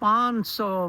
500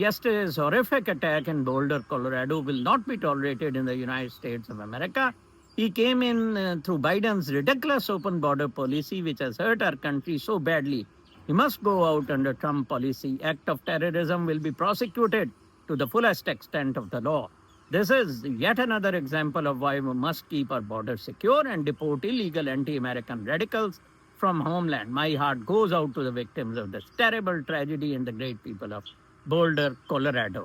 yesterday's horrific attack in Boulder, Colorado will not be tolerated in the United States of America. He came in through Biden's ridiculous open border policy, which has hurt our country so badly. He must go out under Trump policy. Act of terrorism will be prosecuted to the fullest extent of the law. This is yet another example of why we must keep our borders secure and deport illegal anti-American radicals from homeland. My heart goes out to the victims of this terrible tragedy and the great people of Boulder, Colorado.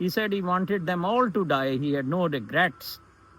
He said he wanted them all to die. He had no regrets.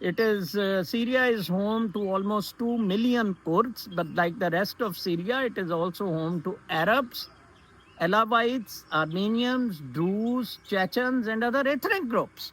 it is Syria is home to almost 2 million Kurds, but like the rest of Syria, it is also home to Arabs, Alawites, Armenians, Druze, Chechens, and other ethnic groups.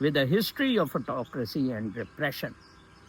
with a history of autocracy and repression,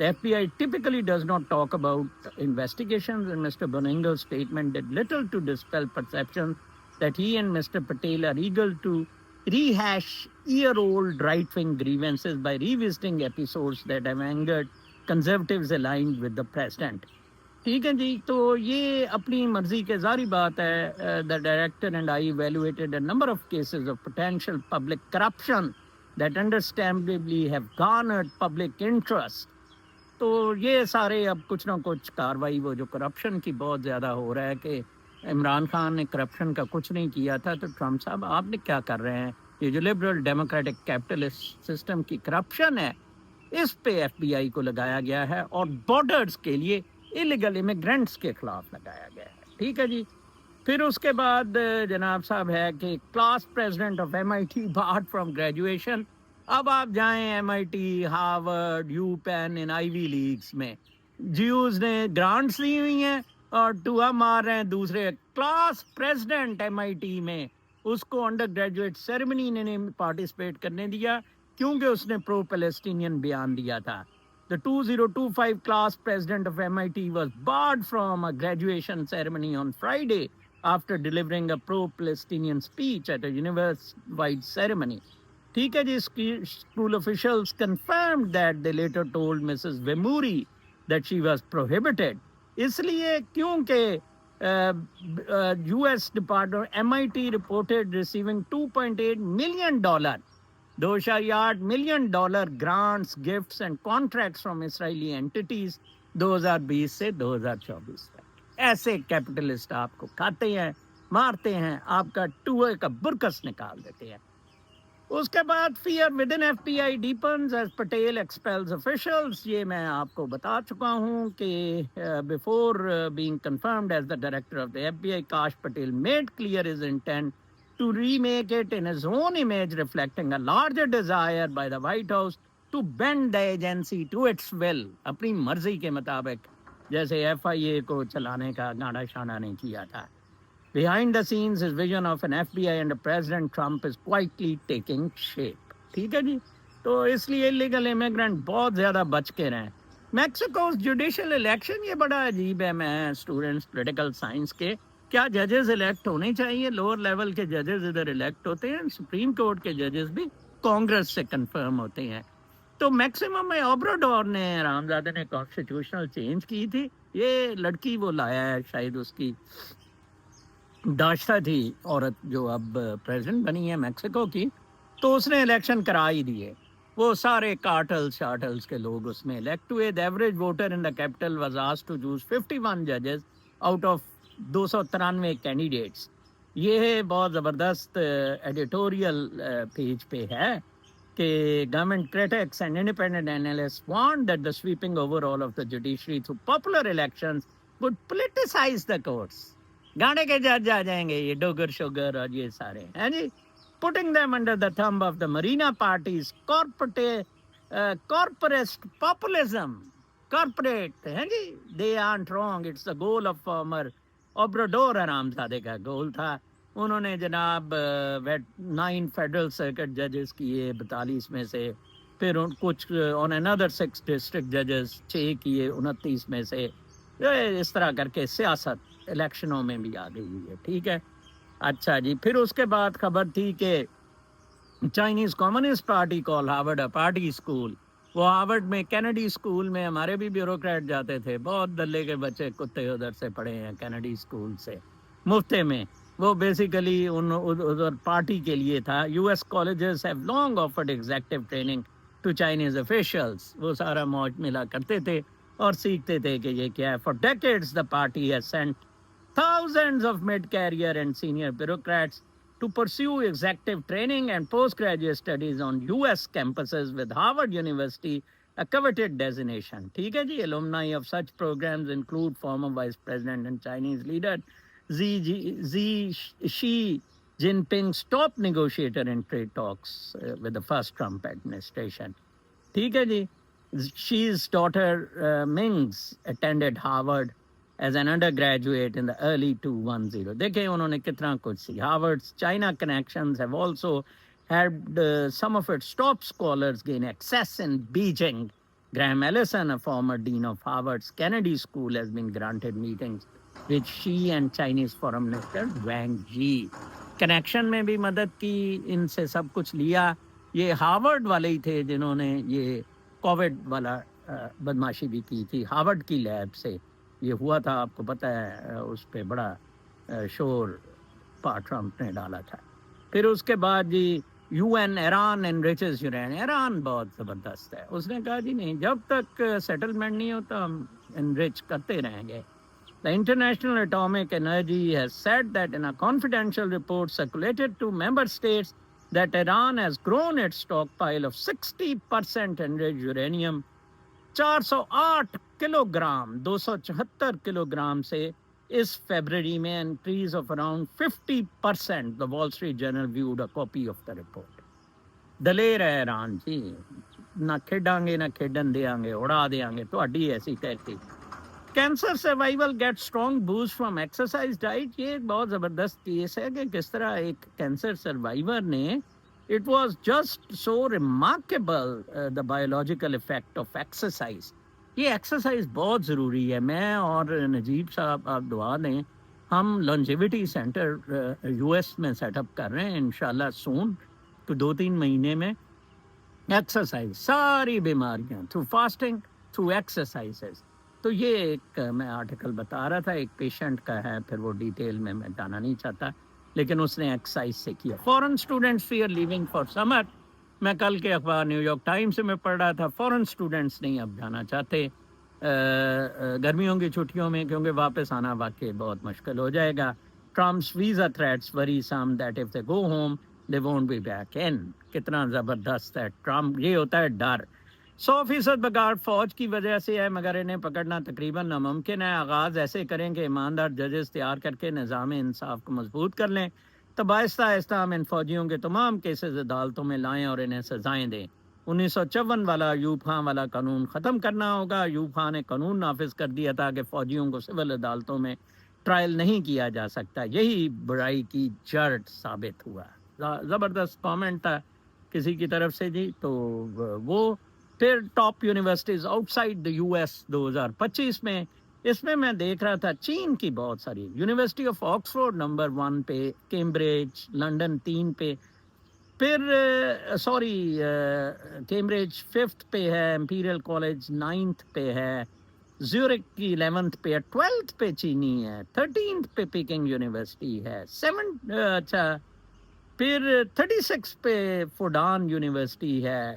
The FBI typically does not talk about investigations, and Mr. Bonengo's statement did little to dispel perceptions that he and Mr. Patel are eager to rehash year-old right-wing grievances by revisiting episodes that have angered conservatives aligned with the president. ٹھیک ہے جی. تو یہ اپنی مرضی کے ظاہری بات ہے. The director and I evaluated a number of cases of potential public corruption that understandably have garnered public interest. تو یہ سارے اب کچھ نہ کچھ کاروائی وہ جو کرپشن کی بہت زیادہ ہو رہا ہے کہ عمران خان نے کرپشن کا کچھ نہیں کیا تھا تو ٹرمپ صاحب آپ نے کیا کر رہے ہیں. یہ جو لبرل ڈیموکریٹک کیپٹلسٹ سسٹم کی کرپشن ہے اس پہ ایف بی آئی کو لگایا گیا ہے اور بارڈرز کے لیے الیگل امیگرینٹس کے خلاف لگایا گیا ہے. ٹھیک ہے جی. پھر اس کے بعد جناب صاحب ہے کہ class president of M I T barred from graduation. اب آپ جائیں M I T, Harvard, U Penn in Ivy Leagues میں جیوز نے گرانٹس دی ہوئی ہیں اور ٹوا مار رہے ہیں دوسرے. Class president M I T میں اس کو انڈر گریجویٹ سیریمنی نے پارٹیسپیٹ کرنے دیا کیونکہ اس نے پرو پیلسٹینین بیان دیا تھا. The 2025 class president of MIT was barred from a graduation ceremony on Friday after delivering a pro-Palestinian speech at a university-wide ceremony. ٹھیک ہے جی. School officials confirmed that they later told Mrs. Vemuri that she was prohibited. اس لیے کیونکہ US Department MIT reported receiving $2.8 million $2.8 million grants, gifts and contracts from Israeli entities 2020 سے 2024 تک. ایسے capitalist آپ کو کھاتے ہیں, مارتے ہیں, آپ کا ٹوئے کا برکس نکال دیتے ہیں. اس کے بعد fear within F B I deepens as Patel expels officials. یہ میں آپ کو بتا چکا ہوں کہ before being confirmed as the director of the F B I, Kash Patel made clear his intent to remake it in his own image, reflecting a larger desire by the White House to bend the agency to its will. اپنی مرضی کے مطابق, جیسے F آئی اے کو چلانے کا گاڑا شانہ نہیں کیا تھا. Behind the scenes, his vision of an FBI under President Trump is quietly taking shape. ٹھیک ہے جی. تو اس لیے illegal immigrant بہت زیادہ بچ کے رہیں. میکسیکوز جوڈیشل الیکشن, یہ بڑا عجیب ہے. میں اسٹوڈنٹس پولیٹیکل سائنس کے, کیا ججز الیکٹ ہونے چاہیے؟ لوور لیول کے ججز ادھر الیکٹ ہوتے ہیں, سپریم کورٹ کے ججز بھی کانگریس سے کنفرم ہوتے ہیں. تو میکسیمم میں اوبراڈور نے, رامزادہ نے کانسٹیٹیوشنل چینج کی تھی. یہ لڑکی وہ لایا ہے, شاید اس کی داشتہ تھی عورت جو اب پریزیڈنٹ بنی ہے میکسیکو کی, تو اس نے الیکشن کرا ہی دیے. وہ سارے کارٹلز شارٹلز کے لوگ اس میں الیکٹ ہوئے. The average voter in the capital was asked to choose 51 ججز آؤٹ آف 293 کینڈیڈیٹس. یہ بہت زبردست ایڈیٹوریل پیج پہ ہے کہ government critics and independent analyst want that the sweeping over all of the judiciary through popular elections would politicize the courts. گاڑے کے جج آ جائیں گے, یہ ڈوگر شوگر اور یہ سارے ہیں جی, putting them under the thumb of the Marina party's corporatist populism. Corporate ہیں جی, they aren't wrong. It's the goal of former Obrador. حرامزادے کا گول تھا. انہوں نے جناب 9 فیڈرل سرکٹ ججز کیے 42 میں سے, پھر کچھ on another 6 ڈسٹرکٹ ججز 6 کیے 29 میں سے. اس طرح کر کے سیاست الیکشنوں میں بھی آ گئی ہے. ٹھیک ہے. اچھا جی. پھر اس کے بعد خبر تھی کہ چائنیز کمیونسٹ پارٹی کال ہارورڈ پارٹی اسکول. وہ ہارورڈ میں کینیڈی اسکول میں ہمارے بھی بیوروکریٹ جاتے تھے, بہت دلے کے بچے کتے ادھر سے پڑھے ہیں کینیڈی اسکول سے مفتے میں. وہ بیسیکلی ادھر پارٹی کے لیے تھا. U S colleges have long offered executive training to Chinese officials. وہ سارا موج ملا کرتے تھے اور سیکھتے تھے کہ یہ کیا ہے. For decades the party has sent thousands of mid-career and senior bureaucrats to pursue executive training and postgraduate studies on US campuses with Harvard University, a coveted designation. ٹھیک ہے جی. Alumni of such programs include former Vice President and Chinese leader Xi Jinping's top negotiator in trade talks with the first Trump administration. ٹھیک ہے جی. Xi's daughter Mings attended Harvard as an undergraduate in the early 2010. دیکھیں انہوں نے کتنا کچھ سی. Harvard's China connections have also helped some of its top scholars gain access in Beijing. Graham Allison, a former dean of Harvard's Kennedy School, has been granted meetings with Xi and Chinese Foreign Minister Wang Yi. Connection میں بھی مدد کی, ان سے سب کچھ لیا. یہ Harvard والے ہی تھے جنہوں نے یہ کووڈ والا بدماشی بھی کی تھی ہارورڈ کی لیب سے. یہ ہوا تھا، آپ کو پتہ ہے، اس پہ بڑا شور ٹرمپ نے ڈالا تھا. پھر اس کے بعد جی U N Iran enriches uranium, Iran بہت زبردست ہے، اس نے کہا جی نہیں، جب تک سیٹلمنٹ نہیں ہوتا ہم انریچ کرتے رہیں گے. The International Atomic Energy has said that in a confidential report circulated to member states that Iran has grown its stockpile of 60% enriched uranium 408 kilo gram 274 kilo gram سے اس فیبرری میں increase of around 50%. The Wall Street Journal viewed a copy of the report. دلیر ہے ایران جی، نہ کھیڈاں گے نہ کھیڈن دیاں گے، اڑا دیاں گے تہاڈی ایسی تحقیق. Cancer survival gets strong boost from exercise diet. یہ ایک بہت زبردست کیس ہے کہ کس طرح ایک کینسر سروائیور نے it was just so remarkable the biological effect of exercise. یہ ایکسرسائز بہت ضروری ہے. میں اور نجیب صاحب آپ دعا دیں، ہم لانجیوٹی سینٹر یو ایس میں سیٹ اپ کر رہے ہیں انشاءاللہ سون، تو 2-3 مہینے میں ایکسرسائز ساری بیماریاں تھرو فاسٹنگ تھرو ایکسرسائزز. تو یہ ایک میں آرٹیکل بتا رہا تھا، ایک پیشنٹ کا ہے، پھر وہ ڈیٹیل میں جانا نہیں چاہتا، لیکن اس نے ایکسرسائز سے کیا. فورن اسٹوڈنٹس فیئر لیونگ فار سمر. میں کل کے اخبار نیو یارک ٹائمز میں پڑھ رہا تھا، فورن اسٹوڈنٹس نہیں اب جانا چاہتے گرمیوں کی چھٹیوں میں، کیونکہ واپس آنا واقعی بہت مشکل ہو جائے گا. Trump's visa threats worry some that if they go home they won't be back in. کتنا زبردست ہے ٹرمپ. یہ ہوتا ہے ڈر. 100% بگاڑ فوج کی وجہ سے ہے، مگر انہیں پکڑنا تقریباً ناممکن ہے. آغاز ایسے کریں کہ ایماندار ججز تیار کر کے نظام انصاف کو مضبوط کر لیں، تب آہستہ آہستہ ہم ان فوجیوں کے تمام کیسز عدالتوں میں لائیں اور انہیں سزائیں دیں. 1954 والا ایوب خان والا قانون ختم کرنا ہوگا. ایوب خان نے قانون نافذ کر دیا تھا کہ فوجیوں کو سول عدالتوں میں ٹرائل نہیں کیا جا سکتا. یہی برائی کی جڑ ثابت ہوا. زبردست کامنٹ تھا کسی کی طرف سے جی. تو وہ پھر top universities out side the U S 2025 میں، اس میں میں دیکھ رہا تھا چین کی بہت ساری. یونیورسٹی آف آکسفورڈ نمبر 1 پہ، کیمبرج لنڈن 3 پہ، پھر کیمبرج 5th پہ ہے، امپیریل کالج 9th پہ ہے، زیورک کی 11th پہ ہے، 12th پہ چینی ہے، 13th پہ پیکنگ یونیورسٹی ہے، 7 پھر 36 پہ فوڈان یونیورسٹی ہے،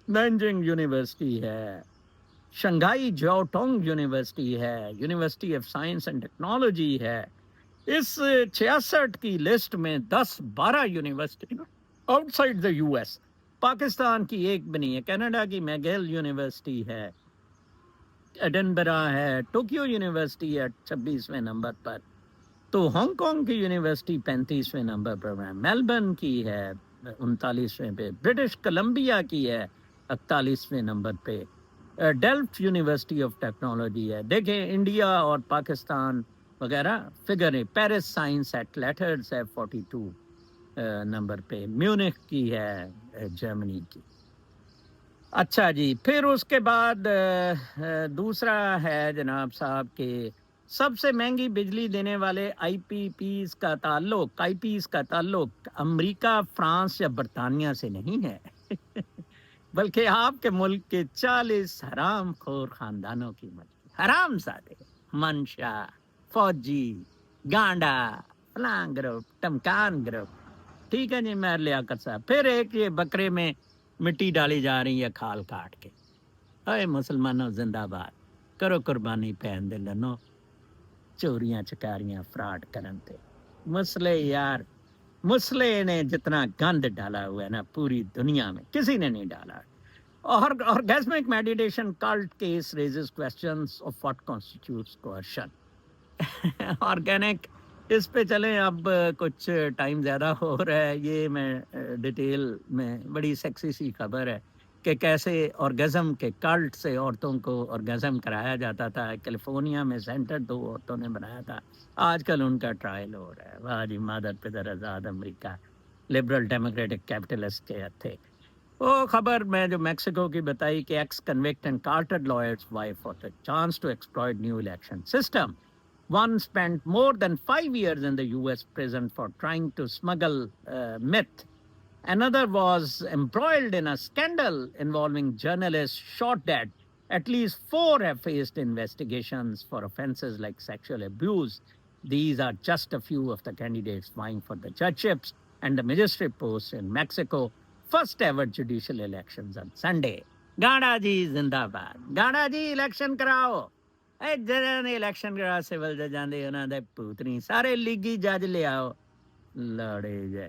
نینجنگ یونیورسٹی ہے، شنگھائی جاؤ ٹونگ یونیورسٹی ہے، university of science and technology ہے. اس 66 کی لسٹ میں 10-12 university out side the U S. Pakistan کی ایک بھی نہیں ہے. کینیڈا کی میگیل یونیورسٹی ہے، ایڈنبرا ہے، ٹوکیو یونیورسٹی ہے 26ویں نمبر پر، تو ہانگ کانگ کی یونیورسٹی 35ویں نمبر پر ہے، میلبرن کی ہے 39ویں پہ، برٹش کولمبیا کی ہے 41ویں نمبر پہ، ڈیلفٹ یونیورسٹی آف ٹیکنالوجی ہے. دیکھیں انڈیا اور پاکستان وغیرہ فگر ہے. پیرس سائنس ایٹ لیٹرز ہے 42 نمبر پہ، میونخ کی ہے جرمنی کی. اچھا جی، پھر اس کے بعد دوسرا ہے جناب صاحب کہ سب سے مہنگی بجلی دینے والے آئی پیز کا تعلق امریکہ، فرانس یا برطانیہ سے نہیں ہے بلکہ آپ کے ملک کے 40 حرام خور خاندانوں کی ملک. حرام زادے، منشا، فوجی، گانڈا، فلاں گروپ، ٹمکان گروپ. ٹھیک ہے جی میر لیاقت صاحب. پھر ایک یہ بکرے میں مٹی ڈالی جا رہی ہے کھال کاٹ کے. اے مسلمانوں زندہ باد، کرو قربانی پہن دے لنو، چوریاں چکاریاں فراڈ کرن تے. مسئلے یار، مسئلے نے جتنا گند ڈالا ہوا ہے نا پوری دنیا میں کسی نے نہیں ڈالا. Orgasmic meditation cult case raises questions of what constitutes coercion. Organic اس پہ چلیں. اب کچھ ٹائم زیادہ ہو رہا ہے، یہ میں ڈیٹیل میں بڑی سیکسی سی خبر ہے کہ کیسے آرگزم کے کلٹ سے عورتوں کو آرگزم کرایا جاتا تھا. کیلیفورنیا میں سینٹر 2 عورتوں نے بنایا تھا، آج کل ان کا ٹرائل ہو رہا ہے. واہ جی مادر پدر آزاد امریکہ، لبرل ڈیموکریٹک کیپٹلسٹ کے تھے. وہ خبر میں جو میکسیکو کی بتائی کہ ex convict and Carter lawyers wife for the chance to exploit new election system. One spent more than 5 years in the US prison for trying to smuggle meth. Another was embroiled in a scandal involving journalists shot dead At least 4 have faced investigations for offenses like sexual abuse. These are just a few of the candidates vying for the judgeships and the magistrate posts in Mexico. First ever judicial elections on Sunday. Gada ji zindabad. Gada ji election karao. Hey, judge ne election kara civil judge de ਉਹਨਾਂ ਦੇ ਪੂਤਨੀ ਸਾਰੇ ਲੀਗੀ ਜੱਜ ਲਿਆਓ ਲੜੇ ਜੇ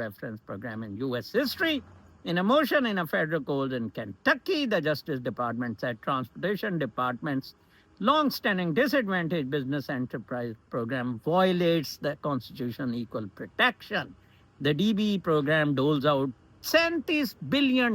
preference program in US history. In a motion in a federal court in Kentucky, the Justice Department said Transportation Department's long-standing disadvantaged business enterprise program violates the Constitution equal protection. The DB program doles out $37 billion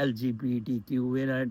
LGBTQ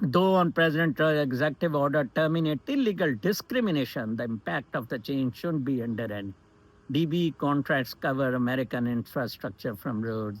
Though on President Trump's executive order terminate illegal discrimination, the impact of the change shouldn't be under any. DB contracts cover American infrastructure from roads.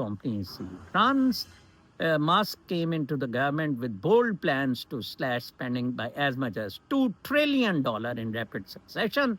companies he runs. Musk came into the government with bold plans to slash spending by as much as $2 trillion in rapid succession.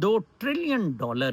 $2 trillion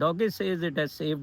Doggy says it has saved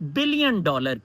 billion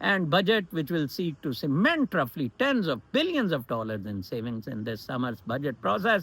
and budget which will seek to cement roughly tens of billions of dollars in savings in this summer's budget process.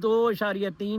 2.3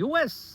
US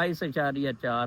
22.4.